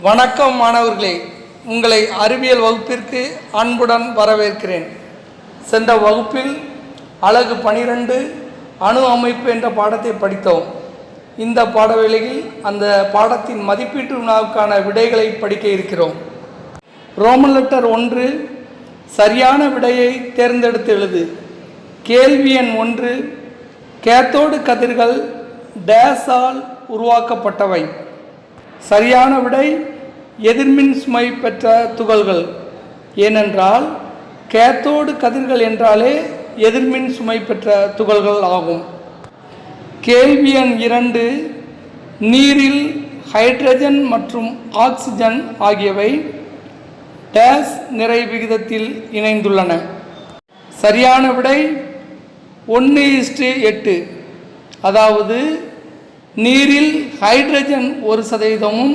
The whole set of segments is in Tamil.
வணக்கம் மாணவர்களே, உங்களை அறிவியல் வகுப்பிற்கு அன்புடன் வரவேற்கிறேன். சென்ற வகுப்பில் அலகு 12 அணு அமைப்பு என்ற பாடத்தை படித்தோம். இந்த பாடவேளையில் அந்த பாடத்தின் மதிப்பீட்டு வினாவுக்கான விடைகளை படிக்க இருக்கிறோம். ரோமன் லெட்டர் 1, சரியான விடையை தேர்ந்தெடுத்து எழுது. கேள்வி எண் 1, கேத்தோடு கதிர்கள் டேஸால் உருவாக்கப்பட்டவை. சரியான விடை எதிர்மின் சுமை பெற்ற துகள்கள். ஏனென்றால் கேத்தோடு கதிர்கள் என்றாலே எதிர்மின் சுமை பெற்ற துகள்கள் ஆகும். கேள்வி எண் 2, நீரில் ஹைட்ரஜன் மற்றும் ஆக்சிஜன் ஆகியவை டேஸ் நிறை விகிதத்தில் இணைந்துள்ளன. சரியான விடை 1:8. அதாவது நீரில் ஹைட்ரஜன் 1%,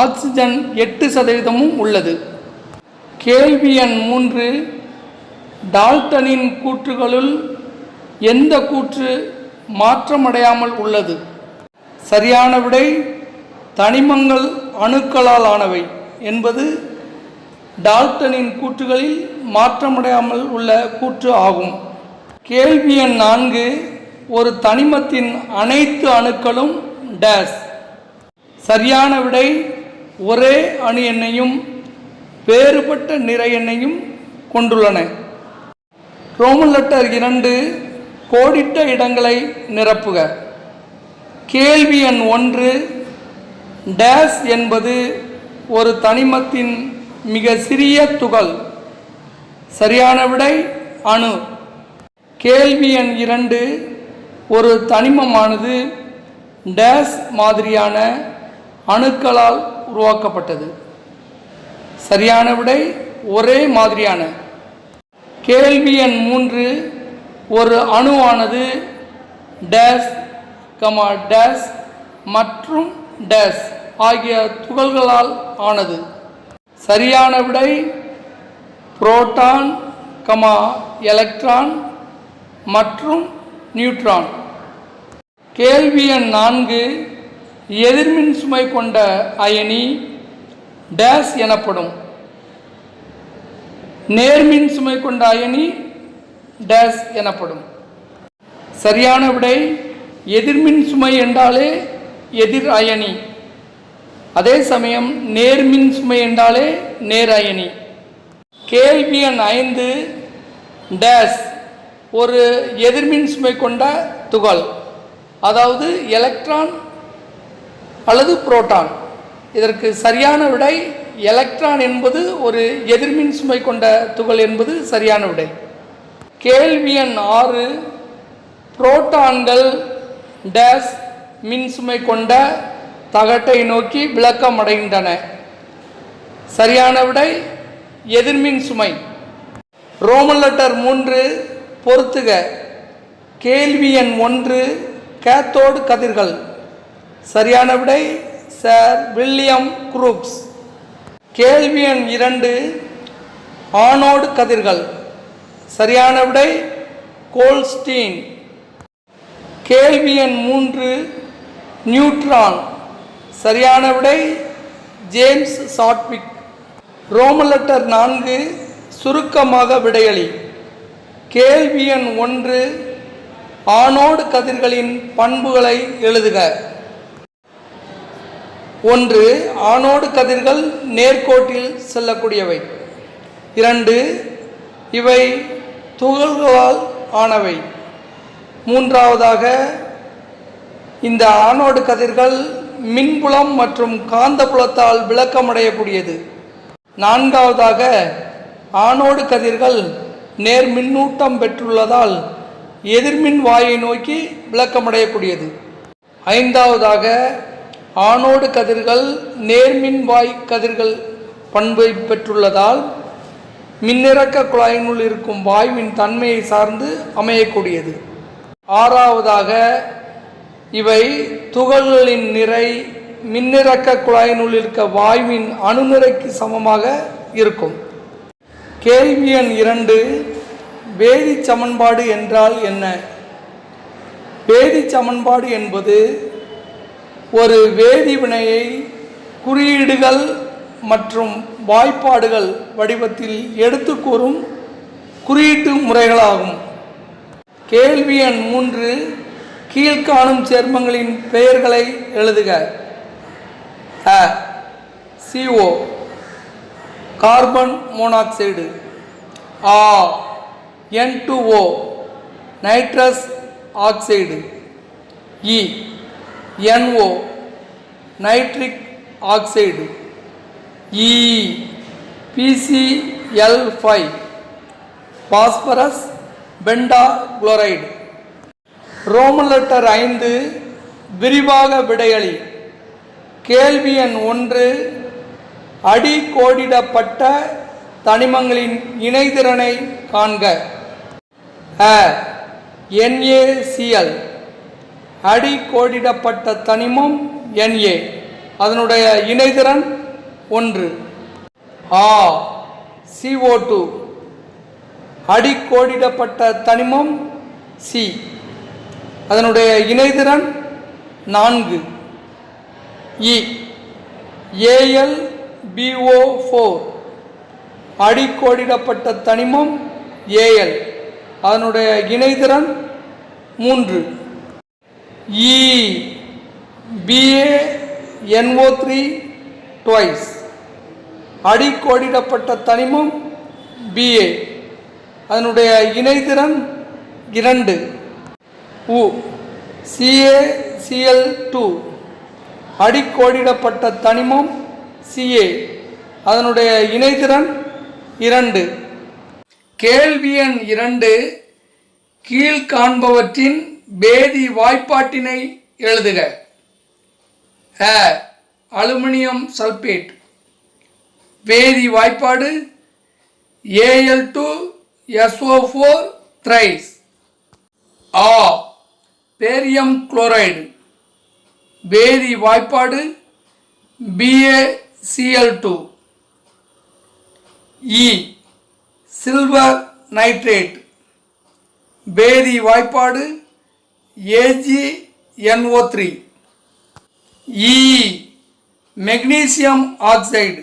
ஆக்சிஜன் 8% உள்ளது. கேள்வி எண் 3, டால்டனின் கூற்றுகளுள் எந்த கூற்று மாற்றமடையாமல் உள்ளது? சரியான விடை தனிமங்கள் அணுக்களால் ஆனவை என்பது டால்டனின் கூற்றுகளில் மாற்றமடையாமல் உள்ள கூற்று ஆகும். கேள்வி எண் 4, ஒரு தனிமத்தின் அனைத்து அணுக்களும் டேஸ். சரியான விடை ஒரே அணு எண்ணையும் வேறுபட்ட நிறை எண்ணையும் கொண்டுள்ளன. ரோமன் லெட்டர் 2, கோடிட்ட இடங்களை நிரப்புக. கேள்வி எண் 1, டேஸ் என்பது ஒரு தனிமத்தின் மிக சிறிய துகள். சரியான விடை அணு. கேள்வி எண் 2, ஒரு தனிமமானது டேஸ் மாதிரியான அணுக்களால் உருவாக்கப்பட்டது. சரியான விடை ஒரே மாதிரியான. கேள்வி எண் 3, ஒரு அணுவானது டேஸ் டேஸ் மற்றும் டேஸ் ஆகிய துகள்களால் ஆனது. சரியான விடை புரோட்டான், எலக்ட்ரான் மற்றும் நியூட்ரான். கேள்வி எண் 4, எதிர்மின் சுமை கொண்ட அயனி டேஸ் எனப்படும். நேர்மின் சுமை கொண்ட அயனி டேஸ் எனப்படும். சரியான விடை எதிர்மின் சுமை என்றாலே எதிர் அயனி, அதே சமயம் நேர்மின் சுமை என்றாலே நேர் அயனி. கேள்வி எண் 5, டேஸ் ஒரு எதிர்மின் சுமை கொண்ட துகள், அதாவது எலக்ட்ரான் அல்லது புரோட்டான். இதற்கு சரியான விடை எலக்ட்ரான் என்பது ஒரு எதிர்மின் சுமை கொண்ட துகள் என்பது சரியான விடை. கேள்வி எண் 6, புரோட்டான்கள் டேஸ் மின் சுமை கொண்ட தகட்டை நோக்கி விலக்கம் அடைகின்றன. சரியான விடை எதிர்மின் சுமை. ரோமன் லெட்டர் 3, பொறுத்துக. கேள்வி எண் 1, கேத்தோடு கதிர்கள். சரியான விடை சர் வில்லியம் குரூக்ஸ். கேள்வி எண் 2, ஆனோடு கதிர்கள். சரியான விடை கோல்ஸ்டீன். கேள்வி எண் 3, நியூட்ரான். சரியான விடை ஜேம்ஸ் சாட்விக். ரோமன் லெட்டர் 4, சுருக்கமாக விடையளி. கேள்வி எண் 1, ஆனோடு கதிர்களின் பண்புகளை எழுதுக. 1, ஆனோடு கதிர்கள் நேர்கோட்டில் செல்லக்கூடியவை. 2, இவை துகள்களால் ஆனவை. 3வதாக, இந்த ஆனோடு கதிர்கள் மின்புலம் மற்றும் காந்தப்புலத்தால் விளக்கமடையக்கூடியது. 4வதாக, ஆனோடு கதிர்கள் நேர் மின்னூட்டம் பெற்றுள்ளதால் எதிர்மின் வாயை நோக்கி விளக்கமடையக்கூடியது. 5வதாக, ஆனோடு கதிர்கள் நேர்மின் வாய் கதிர்கள் பண்பை பெற்றுள்ளதால் மின்னிறக்க குழாயினுள் இருக்கும் வாயுவின் தன்மையை சார்ந்து அமையக்கூடியது. 6வதாக, இவை துகள்களின் நிறை மின்னிறக்க குழாயினுள் இருக்க வாயுவின் அணுநிறைக்கு சமமாக இருக்கும். கேள்வி எண் 2, வேதி சமன்பாடு என்றால் என்ன? வேதி சமன்பாடு என்பது ஒரு வேதி வினையை குறியீடுகள் மற்றும் வாய்ப்பாடுகள் வடிவத்தில் எடுத்து கூறும் குறியீட்டு முறைகளாகும். கேள்வி எண் 3, கீழ்காணும் சேர்மங்களின் பெயர்களை எழுதுக. CO carbon monoxide. N2O nitrous oxide. NO nitric oxide. PCl5 phosphorus pentachloride. Roman letter 5, விரிவாக விடையளி. கேள்வி எண் 1, அடி கோடிடப்பட்ட தனிமங்களின் இணைதிறனை காண்க. NaCl அடி கோடிடப்பட்ட தனிமம் Na, அதனுடைய இணைதிறன் 1. CO2 அடி கோடிடப்பட்ட தனிமம் C, அதனுடைய இணைதிறன் 4. AlBO4 அடி கோடிடப்பட்ட தனிமம் Al, அதனுடைய இணைதிறன் 3. BaNO3 twice அடி கோடிடப்பட்ட தனிமம் Ba, அதனுடைய இணைதிறன் 2. CaCl2 அடி கோடிடப்பட்ட தனிமம் Ca, அதனுடைய இணைதிறன் 2. கேள்வி எண் 2, கீழ்காண்பவற்றின் வேதி வாய்ப்பாட்டினை எழுதுக. அலுமினியம் சல்பேட் வேதி வாய்ப்பாடு Al2SO4 thrice. பேரியம் குளோரைடு வேதி வாய்ப்பாடு BaCl2. சில்வர் நைட்ரேட் வேதி வாய்ப்பாடு AgNO3. மெக்னீசியம் ஆக்சைடு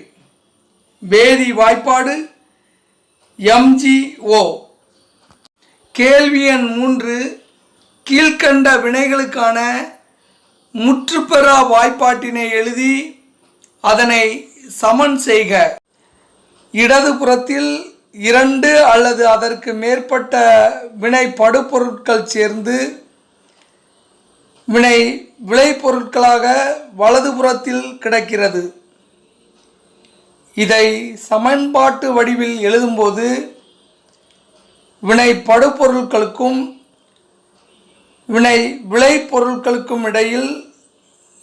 வேதி வாய்ப்பாடு MgO. கேள்வி எண் 3, கீழ்கண்ட வினைகளுக்கான முற்றுப்பெறா வாய்ப்பாட்டினை எழுதி அதனை சமன் செய்க. இடது புறத்தில் 2 அல்லது அதற்கு மேற்பட்ட வினை படுபொருட்கள் சேர்ந்து வினை விளைபொருட்களாக வலதுபுறத்தில் கிடக்கிறது. இதை சமன்பாட்டு வடிவில் எழுதும்போது வினை படுபொருட்களுக்கும் வினை விளைபொருட்களுக்கும் இடையில்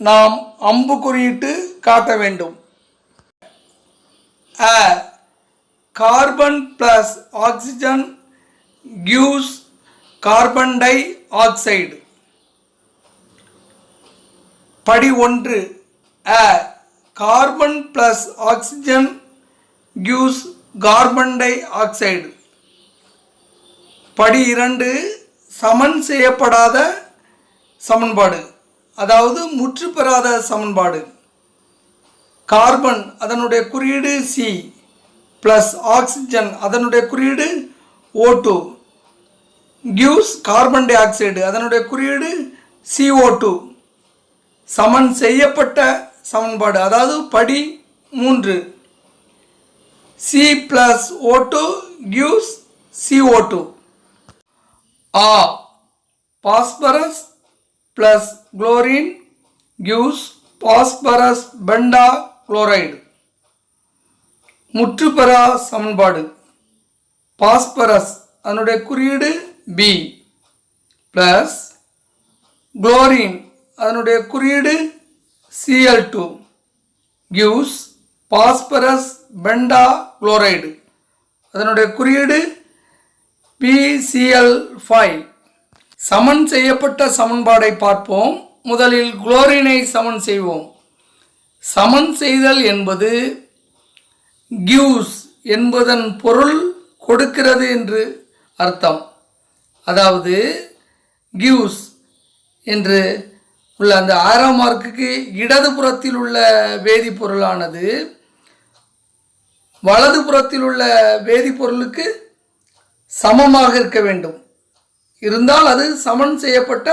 நாம் அம்பு குறியிட்டு காட்ட வேண்டும். Carbon plus oxygen gives carbon di oxide. படி 1, carbon plus oxygen gives carbon di oxide. படி 2, சமன் செய்யப்படாத சமன்பாடு, அதாவது முற்று பெறாத சமன்பாடு. கார்பன் அதனுடைய குறியீடு C பிளஸ் ஆக்சிஜன் அதனுடைய குறியீடு O2 gives carbon di oxide, அதனுடைய குறியீடு CO2. சமன் செய்யப்பட்ட சமன்பாடு, அதாவது படி 3, C plus O2 gives CO2. Phosphorus plus chlorine gives phosphorus pentachloride. முற்றுப்பெறா சமன்பாடு, பாஸ்பரஸ் அதனுடைய குறியீடு B பிளஸ் குளோரின் அதனுடைய குறியீடு Cl2 gives பாஸ்பரஸ் பெண்டா குளோரைடு, அதனுடைய குறியீடு PCl5. சமன் செய்யப்பட்ட சமன்பாடை பார்ப்போம். முதலில் குளோரினை சமன் செய்வோம். சமன் செய்தல் என்பது gives என்பதன் பொருள் கொடுக்கிறது என்று அர்த்தம். அதாவது gives என்று உள்ள அந்த ஆரோ மார்க்குக்கு இடதுபுறத்தில் உள்ள வேதிப்பொருளானது வலதுபுறத்தில் உள்ள வேதிப்பொருளுக்கு சமமாக இருக்க வேண்டும். இருந்தால் அது சமன் செய்யப்பட்ட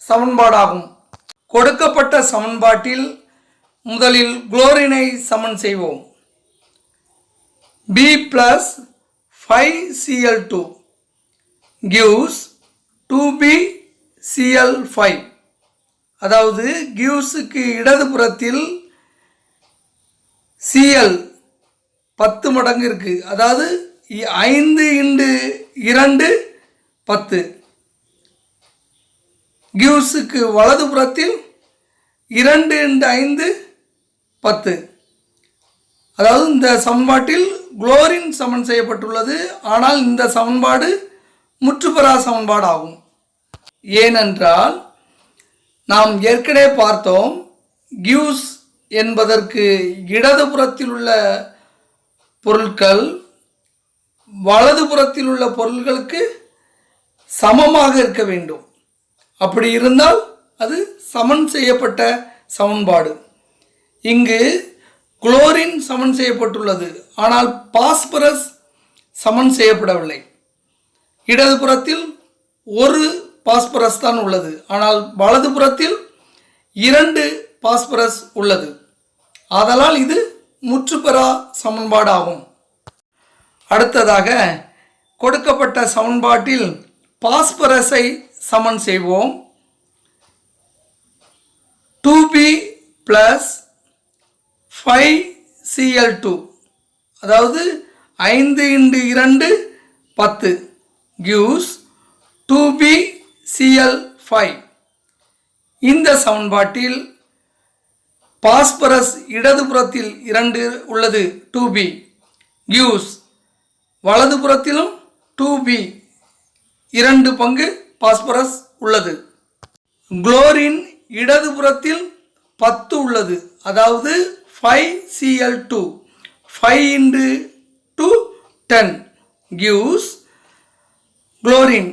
சமன்பாடாகும். கொடுக்கப்பட்ட சமன்பாட்டில் முதலில் குளோரினை சமன் செய்வோம். B plus 5Cl2 gives 2BCl5. அதாவது கிவ்ஸுக்கு இடதுபுறத்தில் Cl 10 மடங்கு இருக்கு. அதாவது 5 × 2 10. கிவ்ஸுக்கு வலதுபுறத்தில் 2 × 5 10. அதாவது இந்த சமன்பாட்டில் குளோரின் சமன் செய்யப்பட்டுள்ளது. ஆனால் இந்த சமன்பாடு முற்றுப்பெறா சமன்பாடு ஆகும். ஏனென்றால் நாம் ஏற்கனவே பார்த்தோம், கிவ்ஸ் என்பதற்கு இடதுபுறத்தில் உள்ள பொருட்கள் வலதுபுறத்தில் உள்ள பொருட்களுக்கு சமமாக இருக்க வேண்டும். அப்படி இருந்தால் அது சமன் செய்யப்பட்ட சமன்பாடு. இங்கு குளோரின் சமன் செய்யப்பட்டுள்ளது. ஆனால் பாஸ்பரஸ் சமன் செய்யப்படவில்லை. இடதுபுறத்தில் ஒரு பாஸ்பரஸ் தான் உள்ளது. ஆனால் வலதுபுறத்தில் 2 பாஸ்பரஸ் உள்ளது. ஆதலால் இது முற்றுப்பெறா சமன்பாடாகும். அடுத்ததாக கொடுக்கப்பட்ட சமன்பாட்டில் பாஸ்பரஸை சமன் செய்வோம். 2B plus 5Cl2 அதாவது 5 × 2 10 gives 2BCl5. இந்த சமன்பாட்டில் பாஸ்பரஸ் இடதுபுறத்தில் 2 உள்ளது, 2B gives வலதுபுறத்திலும் 2B 2 பங்கு பாஸ்பரஸ் உள்ளது. குளோரின் இடதுபுறத்தில் 10 உள்ளது. அதாவது 5Cl2 5 × 2 10 gives குளோரின்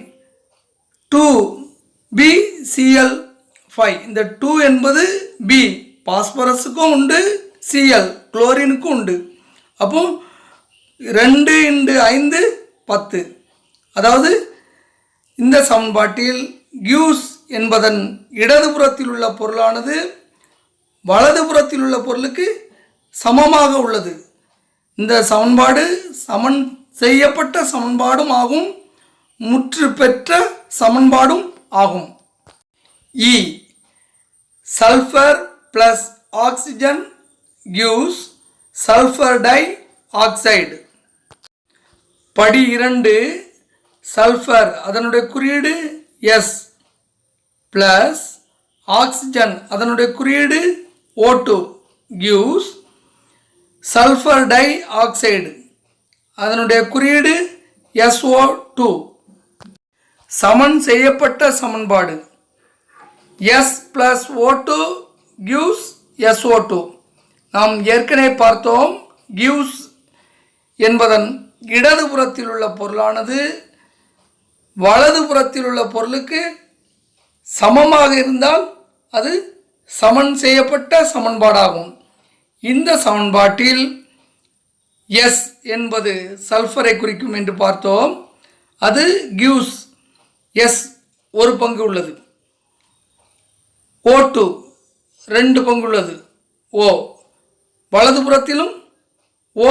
2BCl5. இந்த 2 என்பது B பாஸ்பரஸுக்கும் உண்டு, Cl குளோரினுக்கும் உண்டு. அப்போ 2 × 5 10. அதாவது இந்த சமன்பாட்டில் கிவ்ஸ் என்பதன் இடதுபுறத்தில் உள்ள பொருளானது வலதுபுறத்தில் உள்ள பொருளுக்கு சமமாக உள்ளது. இந்த சமன்பாடு சமன் செய்யப்பட்ட சமன்பாடும் ஆகும், முற்று பெற்ற சமன்பாடும் ஆகும். E sulphur plus oxygen gives sulphur di oxide. படி 2 சல்ஃபர் அதனுடைய குறியீடு S பிளஸ் ஆக்சிஜன் அதனுடைய குறியீடு O2 gives sulphur di oxide அதனுடைய குறியீடு SO2. சமன் செய்யப்பட்ட சமன்பாடு S plus O2 gives SO2. நாம் ஏற்கனவே பார்த்தோம், gives என்பதன் இடதுபுறத்தில் உள்ள பொருளானது வலதுபுறத்தில் உள்ள பொருளுக்கு சமமாக இருந்தால் அது சமன் செய்யப்பட்ட சமன்பாடாகும். இந்த சமன்பாட்டில் S என்பது சல்ஃபரை குறிக்கும் என்று பார்த்தோம். அது gives S 1 பங்கு உள்ளது, O2 2 பங்கு உள்ளது, O வலதுபுறத்திலும் O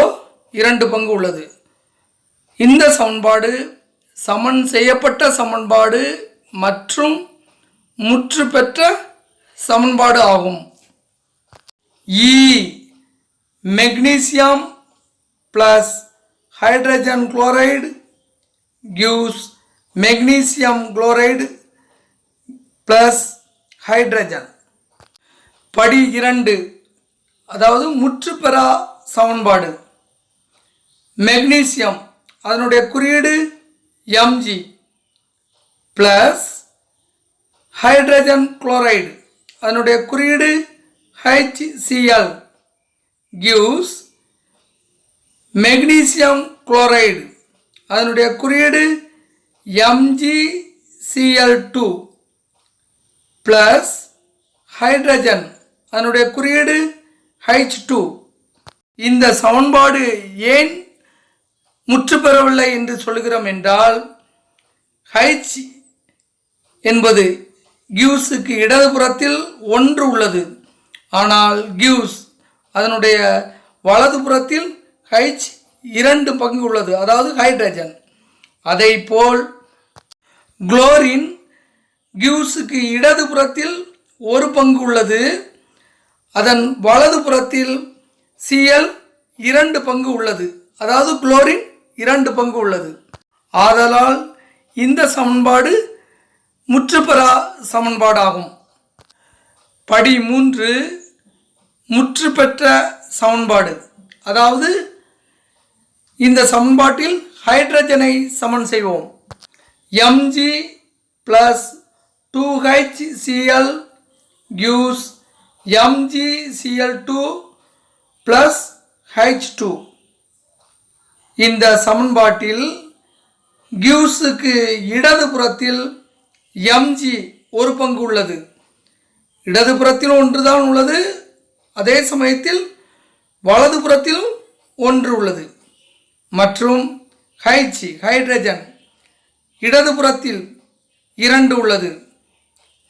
2 பங்கு உள்ளது. இந்த சமன்பாடு சமன் செய்யப்பட்ட சமன்பாடு மற்றும் முற்று பெற்ற சமன்பாடு ஆகும். E magnesium plus hydrogen chloride gives magnesium chloride plus hydrogen. படி 2 அதாவது முற்றுப்பெறா சமன்பாடு. மெக்னீசியம் அதனுடைய குறியீடு Mg பிளஸ் ஹைட்ரஜன் குளோரைடு அதனுடைய குறியீடு HCl gives மெக்னீசியம் குளோரைடு அதனுடைய குறியீடு MgCl2 பிளஸ் ஹைட்ரஜன் அதனுடைய குறியீடு H2. இந்த சமன்பாடு ஏன் முற்று பெறவில்லை என்று சொல்கிறோம் என்றால், H என்பது கியூஸுக்கு இடதுபுறத்தில் 1 உள்ளது. ஆனால் கியூஸ் அதனுடைய வலதுபுறத்தில் H 2 பங்கு உள்ளது, அதாவது ஹைட்ரஜன். அதேபோல் குளோரின் கியூஸுக்கு இடதுபுறத்தில் 1 பங்கு உள்ளது, அதன் வலதுபுறத்தில் Cl 2 பங்கு உள்ளது, அதாவது குளோரின் 2 பங்கு உள்ளது. ஆதலால் இந்த சமன்பாடு முற்றுப்பெறா சமன்பாடாகும். படி 3 முற்று பெற்ற சமன்பாடு. அதாவது இந்த சமன்பாட்டில் ஹைட்ரஜனை சமன் செய்வோம். Mg plus 2HCl gives MgCl2 plus H2. இந்த சமன்பாட்டில் கியூஸுக்கு இடதுபுறத்தில் Mg 1 பங்கு உள்ளது. இடதுபுறத்தில் 1 தான் உள்ளது, அதே சமயத்தில் வலதுபுறத்திலும் 1 உள்ளது. மற்றும் H ஹைட்ரஜன் இடதுபுறத்தில் 2 உள்ளது,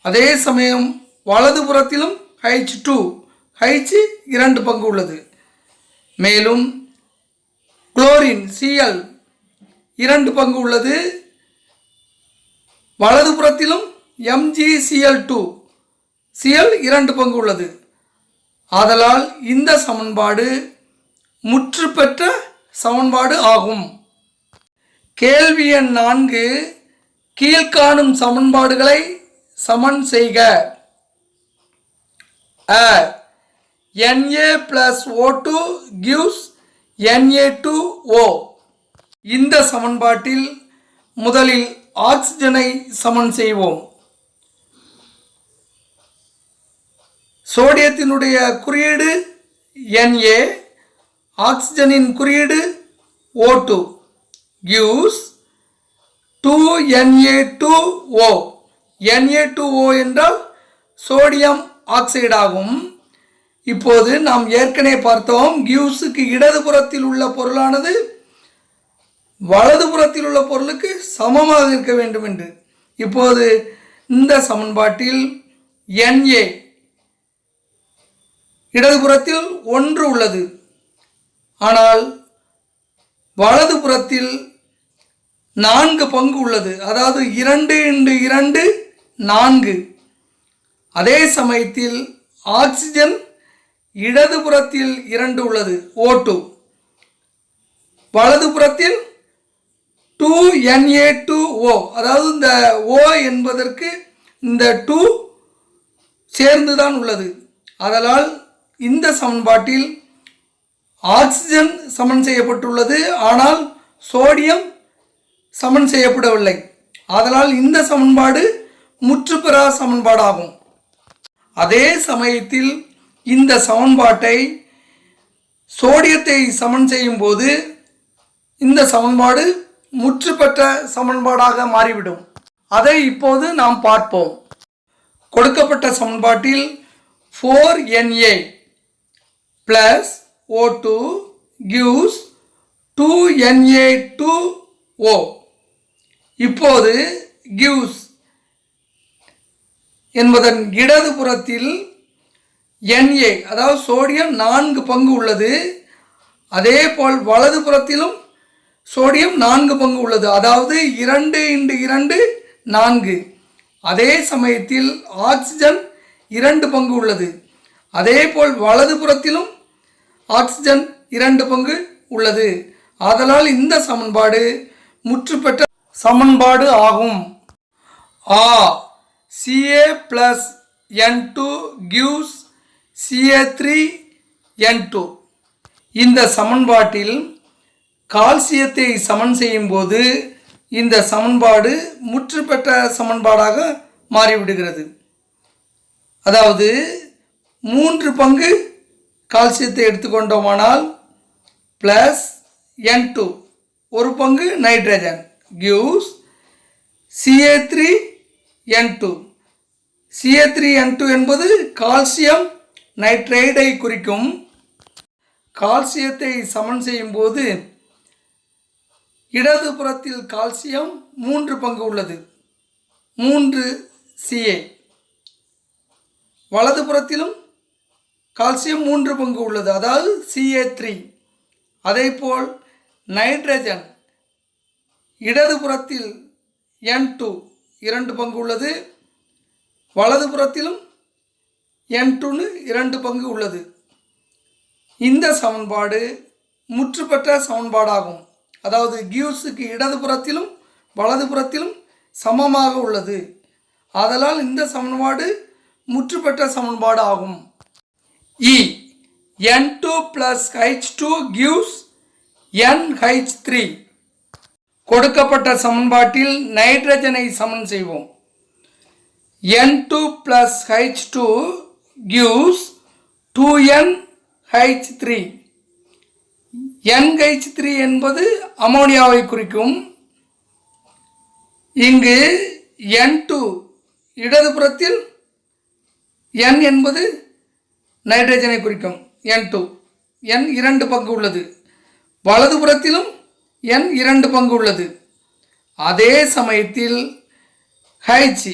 அதே சமயம் வலதுபுறத்திலும் H2 H 2 பங்கு உள்ளது. மேலும் குளோரின் Cl 2 பங்கு உள்ளது, வலதுபுறத்திலும் MgCl2 Cl 2 பங்கு உள்ளது. ஆதலால் இந்த சமன்பாடு முற்று பெற்ற சமன்பாடு ஆகும். கேள்வி எண் 4, கீழ்காணும் சமன்பாடுகளை சமன் செய்க. Na plus O2 gives Na2O. இந்த சமன்பாட்டில் முதலில் ஆக்சிஜனை சமன் செய்வோம். சோடியத்தினுடைய குறியீடு Na, ஆக்சிஜனின் குறியீடு O2 gives 2Na2O. Na2O என்றால் சோடியம் ஆக்சைடு ஆகும். இப்போது நாம் ஏற்கனவே பார்த்தோம், கியூஸுக்கு இடதுபுறத்தில் உள்ள பொருளானது வலதுபுறத்தில் உள்ள பொருளுக்கு சமமாக இருக்க வேண்டும் என்று. இப்போது இந்த சமன்பாட்டில் Na இடதுபுறத்தில் 1 உள்ளது, ஆனால் வலதுபுறத்தில் 4 பங்கு உள்ளது, அதாவது 2 × 2 4. அதே சமயத்தில் ஆக்சிஜன் இடதுபுறத்தில் 2 உள்ளது, O2, வலதுபுறத்தில் 2Na2O, அதாவது இந்த O என்பதற்கு இந்த 2 சேர்ந்துதான் உள்ளது. அதனால் இந்த சமன்பாட்டில் ஆக்சிஜன் சமன் செய்யப்பட்டுள்ளது, ஆனால் சோடியம் சமன் செய்யப்படவில்லை. ஆதலால் இந்த சமன்பாடு முற்றுப்பெறா சமன்பாடாகும். அதே சமயத்தில் இந்த சமன்பாட்டை சோடியத்தை சமன் செய்யும் போது இந்த சமன்பாடு முற்று பெற்ற சமன்பாடாக மாறிவிடும். அதை இப்போது நாம் பார்ப்போம். கொடுக்கப்பட்ட சமன்பாட்டில் 4Na plus O2 gives 2Na2O. இப்போது gives என்பதன் இடதுபுறத்தில் Na, அதாவது சோடியம் 4 பங்கு உள்ளது, அதே போல் வலதுபுறத்திலும் சோடியம் 4 பங்கு உள்ளது, அதாவது 2 × 2 4. அதே சமயத்தில் ஆக்சிஜன் 2 பங்கு உள்ளது, அதே போல் வலதுபுறத்திலும் ஆக்சிஜன் 2 பங்கு உள்ளது. ஆதலால் இந்த சமன்பாடு முற்று பெற்ற சமன்பாடு ஆகும். Ca plus N2 gives Ca3N2. இந்த சமன்பாட்டில் கால்சியத்தை சமன் செய்யும் போது இந்த சமன்பாடு முற்று பெற்ற சமன்பாடாக மாறிவிடுகிறது. அதாவது 3 பங்கு கால்சியத்தை எடுத்துக்கொண்டோமானால் பிளஸ் N2 1 பங்கு நைட்ரஜன் gives Ca3N2. Ca3N2 என்பது கால்சியம் நைட்ரைடை குறிக்கும். கால்சியத்தை சமன் செய்யும் போது இடது புறத்தில் கால்சியம் 3 பங்கு உள்ளது, 3 Ca. வலது புறத்திலும் கால்சியம் 3 பங்கு உள்ளது, அதாவது Ca3. அதேபோல் நைட்ரஜன் இடது புறத்தில் N2 2 பங்கு உள்ளது, வலது புறத்திலும் N2 2 பங்கு உள்ளது. இந்த சமன்பாடு முற்றுப்பெற்ற சமன்பாடாகும். அதாவது கியூஸுக்கு இடது புறத்திலும் வலது புறத்திலும் சமமாக உள்ளது. ஆதலால் இந்த சமன்பாடு முற்றுப்பெற்ற சமன்பாடு ஆகும். E N2 plus H2 gives NH3. கொடுக்கப்பட்ட சமன்பாட்டில் நைட்ரஜனை சமன் செய்வோம். N2 plus H2 gives 2NH3. NH3 என்பது அமோனியாவை குறிக்கும். இங்கு N2 இடதுபுறத்தில் N என்பது நைட்ரஜனை குறிக்கும். N2 N 2 பங்கு உள்ளது, வலதுபுறத்திலும் N 2 பங்கு உள்ளது. அதே சமயத்தில் H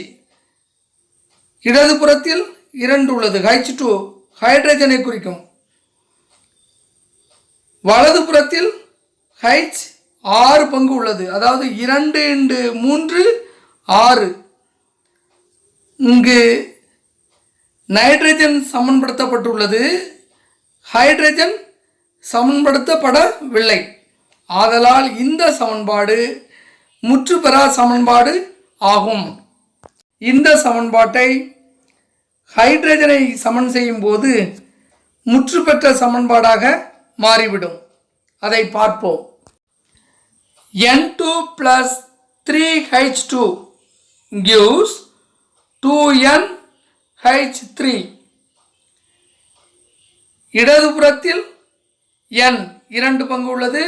இடதுபுறத்தில் 2 உள்ளது, H2 ஹைட்ரஜனை குறிக்கும். வலதுபுறத்தில் H 6 பங்கு உள்ளது, அதாவது 2 × 3 6. இங்கு நைட்ரஜன் சமன்படுத்தப்பட்டுள்ளது, ஹைட்ரஜன் சமன்படுத்தப்படவில்லை. ஆதலால் இந்த சமன்பாடு முற்றுப்பெறா சமன்பாடு ஆகும். இந்த சமன்பாட்டை ஹைட்ரஜனை சமன் செய்யும் போது முற்றுப்பெற்ற சமன்பாடாக மாறிவிடும். அதை பார்ப்போம். N2 plus 3H2 gives 2NH3. இடதுபுறத்தில் N 2 பங்கு உள்ளது,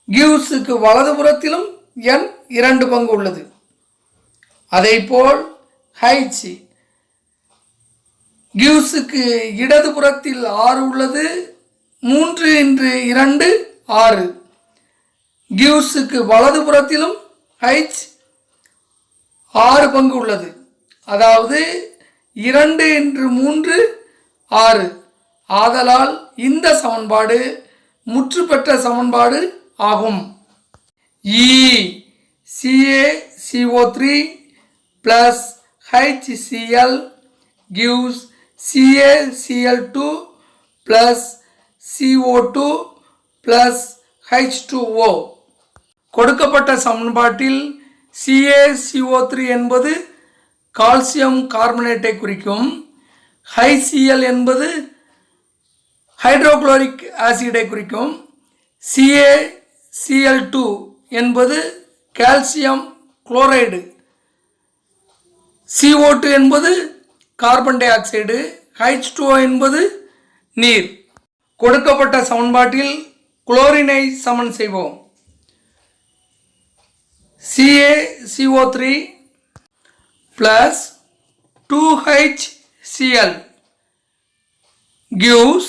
கிவ்ஸுக்கு வலதுபுறத்திலும் N 2 பங்கு உள்ளது. அதேபோல் H கிவ்ஸுக்கு இடதுபுறத்தில் 6 உள்ளது, 3 × 2 6. கிவ்ஸுக்கு வலதுபுறத்திலும் H 6 பங்கு உள்ளது, அதாவது 2 × 3 6. ஆதலால் இந்த சமன்பாடு முற்றுப்பெற்ற சமன்பாடு ஆகும். E CaCO3 plus HCl gives CaCl2 plus CO2 plus H2O. கொடுக்கப்பட்ட சமன்பாட்டில் CaCO3 என்பது கால்சியம் கார்பனேட்டை குறிக்கும். HCl என்பது ஹைட்ரோகுளோரிக் ஆசிடை குறிக்கும். CaCl2 என்பது கால்சியம் குளோரைடு. CO2 என்பது கார்பன் டை ஆக்சைடு. H2O என்பது நீர். கொடுக்கப்பட்ட சமன்பாட்டில் குளோரினை சமன் செய்வோம். CaCO3 plus 2HCl gives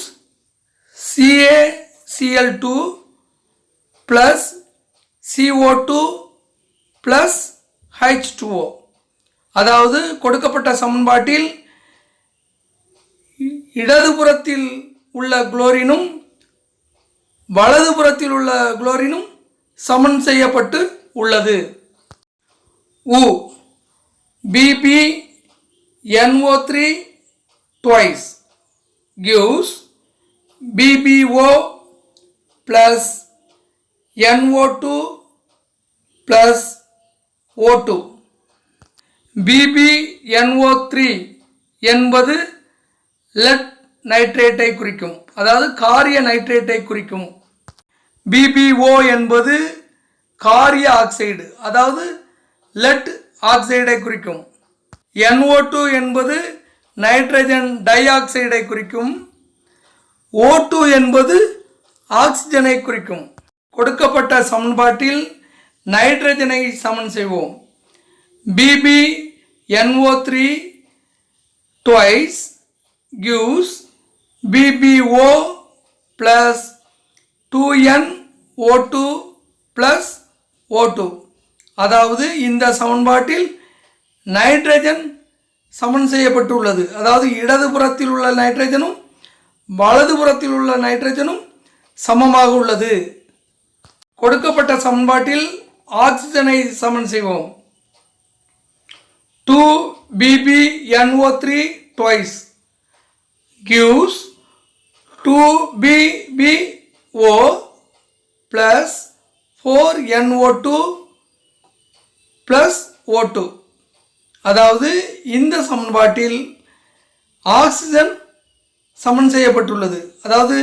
CaCl2 plus CO2 plus H2O. அதாவது கொடுக்கப்பட்ட சமன்பாட்டில் இடதுபுறத்தில் உள்ள குளோரினும் வலதுபுறத்தில் உள்ள குளோரினும் சமன் செய்யப்பட்டு உள்ளது. U BbNO3 twice gives BbO plus NO2 plus O2. BbNO3 என்பது லெட் நைட்ரேட்டை குறிக்கும், அதாவது காரிய நைட்ரேட்டை குறிக்கும். BbO என்பது காரிய ஆக்சைடு, அதாவது லெட் ஆக்சைடை குறிக்கும். NO2 என்பது நைட்ரஜன் டை ஆக்சைடை குறிக்கும். O2 என்பது ஆக்சிஜனை குறிக்கும். கொடுக்கப்பட்ட சமன்பாட்டில் நைட்ரஜனை சமன் செய்வோம். BbNO3 twice gives BBO plus 2NO2 plus O2. அதாவது இந்த சமன்பாட்டில் நைட்ரஜன் சமன் செய்யப்பட்டுள்ளது. அதாவது இடதுபுறத்தில் உள்ள நைட்ரஜனும் வலதுபுறத்தில் உள்ள நைட்ரஜனும் சமமாக உள்ளது. கொடுக்கப்பட்ட சமன்பாட்டில் ஆக்சிஜனை சமன் செய்வோம். 2BbNO3 twice gives 2BbO plus 4NO2 plus O2. அதாவது இந்த சமன்பாட்டில் ஆக்சிஜன் சமன் செய்யப்பட்டுள்ளது. அதாவது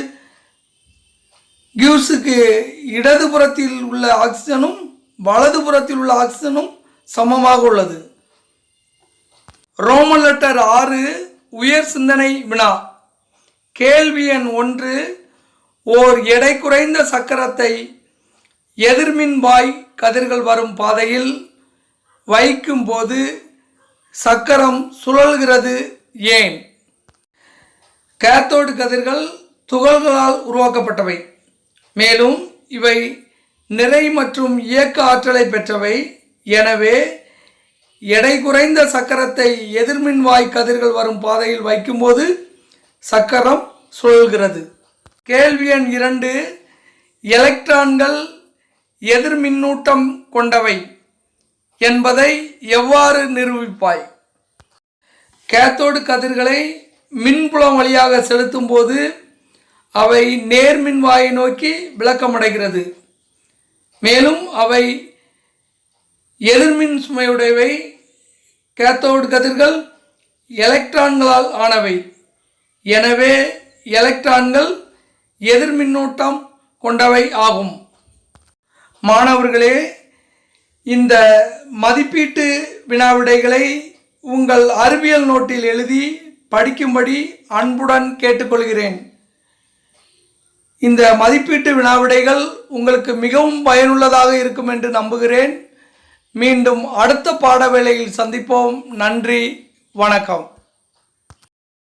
கிவ்ஸுக்கு இடதுபுறத்தில் உள்ள ஆக்சிஜனும் வலதுபுறத்தில் உள்ள ஆக்சிஜனும் சமமாக உள்ளது. ரோமன் லெட்டர் 6 உயர் சிந்தனை வினா. கேள்வி எண் 1. ஓர் எடை குறைந்த சக்கரத்தை எதிர்மின்வாய் கதிர்கள் வரும் பாதையில் வைக்கும் போது சக்கரம் சுழல்கிறது ஏன்? கேத்தோடு கதிர்கள் துகள்களால் உருவாக்கப்பட்டவை. மேலும் இவை நிறை மற்றும் இயக்க ஆற்றலை பெற்றவை. எனவே எடை குறைந்த சக்கரத்தை எதிர்மின்வாய் கதிர்கள் வரும் பாதையில் வைக்கும்போது சக்கரம் சுழல்கிறது. கேள்வி எண் 2. எலக்ட்ரான்கள் எதிர்மின்னூட்டம் கொண்டவை என்பதை எவ்வாறு நிரூபிப்பாய்? கேத்தோடு கதிர்களை மின்புலம் வழியாக செலுத்தும் போது அவை நேர்மின்வாயை நோக்கி விலக்கமடைகிறது. மேலும் அவை எதிர்மின் சுமையுடையவை. கேத்தோடு கதிர்கள் எலக்ட்ரான்களால் ஆனவை. எனவே எலக்ட்ரான்கள் எதிர்மின்னூட்டம் கொண்டவை ஆகும். மாணவர்களே, இந்த மதிப்பீட்டு வினாவிடைகளை உங்கள் அறிவியல் நோட்டில் எழுதி படிக்கும்படி அன்புடன் கேட்டுக்கொள்கிறேன். இந்த மதிப்பீட்டு வினாவிடைகள் உங்களுக்கு மிகவும் பயனுள்ளதாக இருக்கும் என்று நம்புகிறேன். மீண்டும் அடுத்த பாட வேளையில் சந்திப்போம். நன்றி, வணக்கம்.